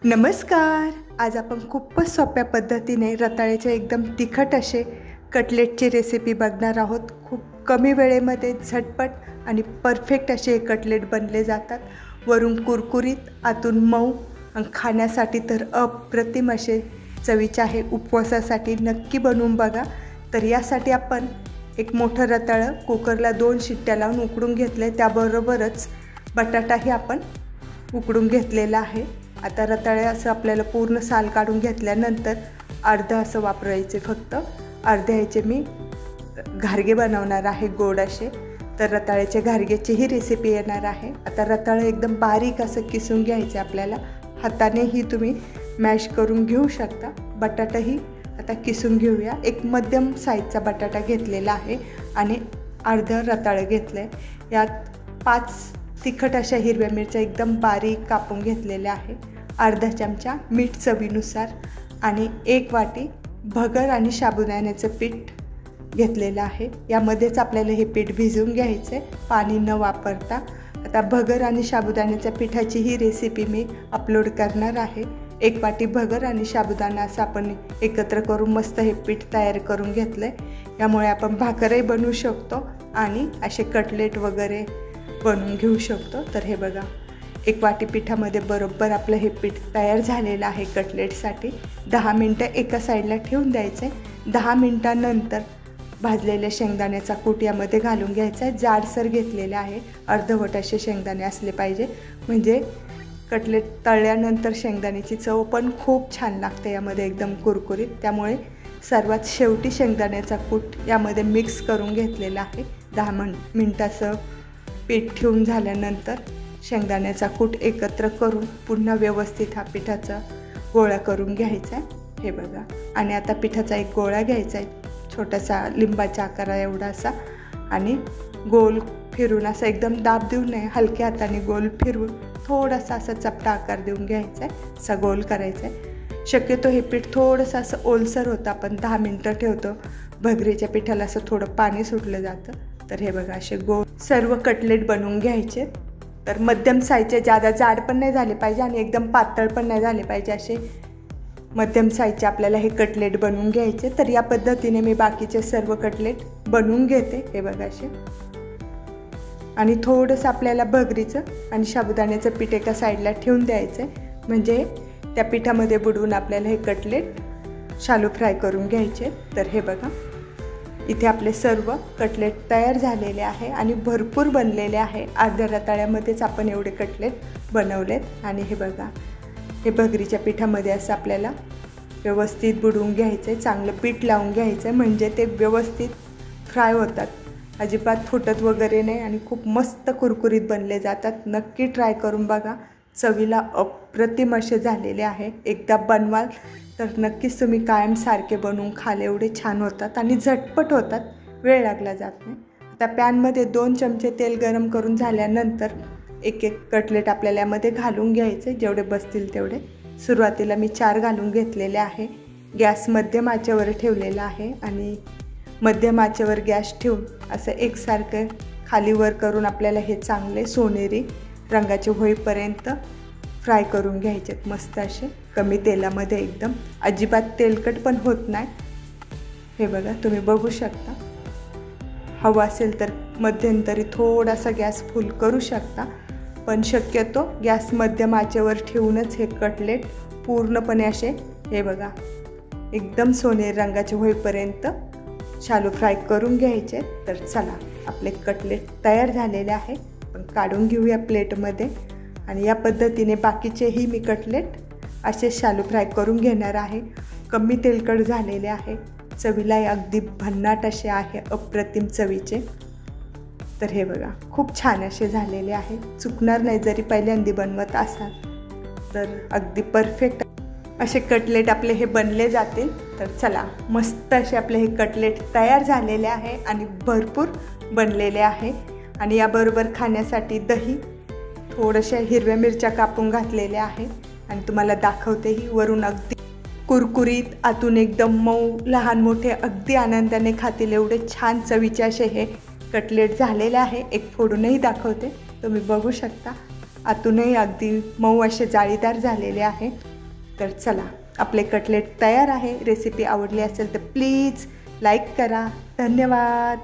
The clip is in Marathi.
नमस्कार। आज आपण खूपच सोप्या पद्धतीने रताळ्याचे एकदम तिखट असे कटलेटची रेसिपी बघणार आहोत। खूप कमी वेळेमध्ये झटपट आणि परफेक्ट असे कटलेट बनले जातात। वरून कुरकुरीत, आतून मऊ आणि खाण्यासाठी तर अप्रतिम असे चवीचे आहे। उपवासासाठी नक्की बनवून बघा। तर यासाठी आपण एक मोठं रताळं कुकरला 2 शिट्ट्या लावून उकडून घेतले। त्याबरोबरच बटाटाही आपण उकडून घेतलेला आहे। आता रताळे असं आपल्याला पूर्ण साल काढून घेतल्यानंतर अर्धा असं वापरायचे, फक्त अर्ध्याचे मी घारगे बनवणार आहे गोड असे। तर रताळ्याच्या घारगेची ही रेसिपी येणार आहे। आता रताळं एकदम बारीक असं किसून घ्यायचे आपल्याला। हातानेही तुम्ही मॅश करून घेऊ शकता। बटाटाही आता किसून घेऊया। एक मध्यम साईजचा बटाटा घेतलेला आहे आणि अर्धा रताळं घेतले। यात 5 तिखट अशा हिरव्या मिरच्या एकदम बारीक कापून घेतलेल्या आहे। अर्धा चमचा मीठ चवीनुसार आणि 1 वाटी भगर आणि साबुदाण्याचं पीठ घेतलेलं आहे। यामध्येच आपल्याला हे पीठ भिजवून घ्यायचे, पाणी न वापरता। आता भगर आणि साबुदाण्याच्या पिठाची ही रेसिपी मी अपलोड करणार आहे। 1 वाटी भगर आणि साबुदाणा असं आपण एकत्र करून मस्त हे पीठ तयार करून घेतलंय। यामुळे आपण भाकरही बनवू शकतो आणि असे कटलेट वगैरे बनवून घेऊ शकतो। तर हे बघा, 1 वाटी पिठामध्ये बरोबर आपलं हे पीठ तयार झालेलं आहे कटलेटसाठी। 10 मिनटं एका साईडला ठेवून द्यायचे। 10 मिनटानंतर भाजलेल्या शेंगदाण्याचा कूट यामध्ये घालून घ्यायचा। जाडसर घेतलेला आहे, अर्धवट असे शेंगदाणे असले पाहिजे, म्हणजे कटलेट तळल्यानंतर शेंगदाण्याची चव पण खूप छान लागते यामध्ये, एकदम कुरकुरीत। त्यामुळे सर्वात शेवटी शेंगदाण्याचा कूट यामध्ये मिक्स करून घेतलेला आहे। 10 मिनटाचं पीठ ठेवून झाल्यानंतर शेंगदाण्याचा कूट एकत्र करून पुन्हा व्यवस्थित हा पिठाचा गोळा करून घ्यायचा आहे। हे बघा, आणि आता पिठाचा एक गोळा घ्यायचा आहे, छोटासा लिंबाच्या आकारा एवढा असा, आणि गोल फिरून असं एकदम दाब देऊ नये, हलक्या हाताने गोल फिरवून थोडासा असा चपटा आकार देऊन घ्यायचा आहे, असा गोल करायचा आहे। शक्यतो हे पीठ थोडंसं असं ओलसर होतं, आपण 10 मिनटं ठेवतो। भगरीच्या पिठाला असं थोडं पाणी सुटलं जातं। तर हे बघा, असे गोल सर्व कटलेट बनवून घ्यायचे। तर मध्यम साईजचे, जादा जाड पण नाही झाले पाहिजे आणि एकदम पातळ पण नाही झाले पाहिजे, असे मध्यम साईजचे आपल्याला हे कटलेट बनवून घ्यायचे। तर या पद्धतीने मी बाकीचे सर्व कटलेट बनवून घेते। हे बघा असे, आणि थोडंसं आपल्याला भगरीचं आणि साबुदाण्याचं पीठ एका साईडला ठेवून द्यायचं आहे, म्हणजे त्या पिठामध्ये बुडवून आपल्याला हे कटलेट शालो फ्राय करून घ्यायचे। तर हे बघा, इथे आपले सर्व कटलेट तयार झालेले आहे आणि भरपूर बनलेले आहे। अर्ध्या रताळ्यामध्येच आपण एवढे कटलेट बनवलेत। आणि हे बघा, हे भगरीच्या पिठामध्ये असं आपल्याला व्यवस्थित बुडवून घ्यायचं आहे, चांगलं पीठ लावून घ्यायचं आहे, म्हणजे ते व्यवस्थित फ्राय होतात, अजिबात फुटत वगैरे नाही आणि खूप मस्त कुरकुरीत बनले जातात। नक्की ट्राय करून बघा, चवीला अप्रतिम असे झालेले आहे। एकदा बनवाल तर नक्कीच तुम्ही कायम सारखे बनवून खाल, एवढे छान होतात आणि झटपट होतात, वेळ लागला जात नाही। आता पॅनमध्ये 2 चमचे तेल गरम करून झाल्यानंतर एक कटलेट आपल्याला यामध्ये घालून घ्यायचे, जेवढे बसतील तेवढे। सुरुवातीला मी 4 घालून घेतलेले आहे। गॅस मध्यम आचेवर ठेवलेला आहे आणि मध्यम आचेवर गॅस ठेवून असं एकसारखं खाली वर करून आपल्याला हे चांगले सोनेरी रंगाचे होईपर्यंत फ्राय करून घ्यायचेत, मस्त असे कमी तेलामध्ये, एकदम अजिबात तेलकट पण होत नाही। हे बघा, तुम्ही बघू शकता। हवा असेल तर मध्यंतरी थोडासा गॅस फुल करू शकता, पण शक्यतो गॅस मध्यम आचेवर ठेवूनच हे कटलेट पूर्णपणे असे, हे बघा, एकदम सोनेरी रंगाचे होईपर्यंत शालो फ्राय करून घ्यायचे। तर चला, आपले कटलेट तयार झालेले आहे, पण काढून घेऊया प्लेटमध्ये। आणि या पद्धतीने बाकीचेही मी कटलेट असे शालो फ्राय करून घेणार आहे। कमी तेलकट झालेले आहे, चवीला अगदी भन्नाट असे आहे, अप्रतिम चवीचे। तर हे बघा, खूप छान असे झालेले आहे, चुकणार नाही जरी पहिल्यांदा बनवत असाल तर। अगदी परफेक्ट असे कटलेट आपले हे बनले जातील। तर चला, मस्त असे आपले हे कटलेट तयार झालेले आहे आणि भरपूर बनलेले आहे। आणि याबरोबर खाण्यासाठी दही, थोड्याशा हिरव्या मिरच्या कापून घातलेल्या आहे, आणि तुम्हाला दाखवतेही, वरून अगदी कुरकुरीत, आतून एकदम मऊ, लहान मोठे अगदी आनंदाने खातील एवढे छान चवीचे असे हे कटलेट झालेले आहे। एक फोडूनही दाखवते, तुम्ही बघू शकता। आतूनही अगदी मऊ असे जाळीदार झालेले आहे। तर चला, आपले कटलेट तयार आहे. रेसिपी आवडली असेल तर प्लीज लाईक करा. धन्यवाद.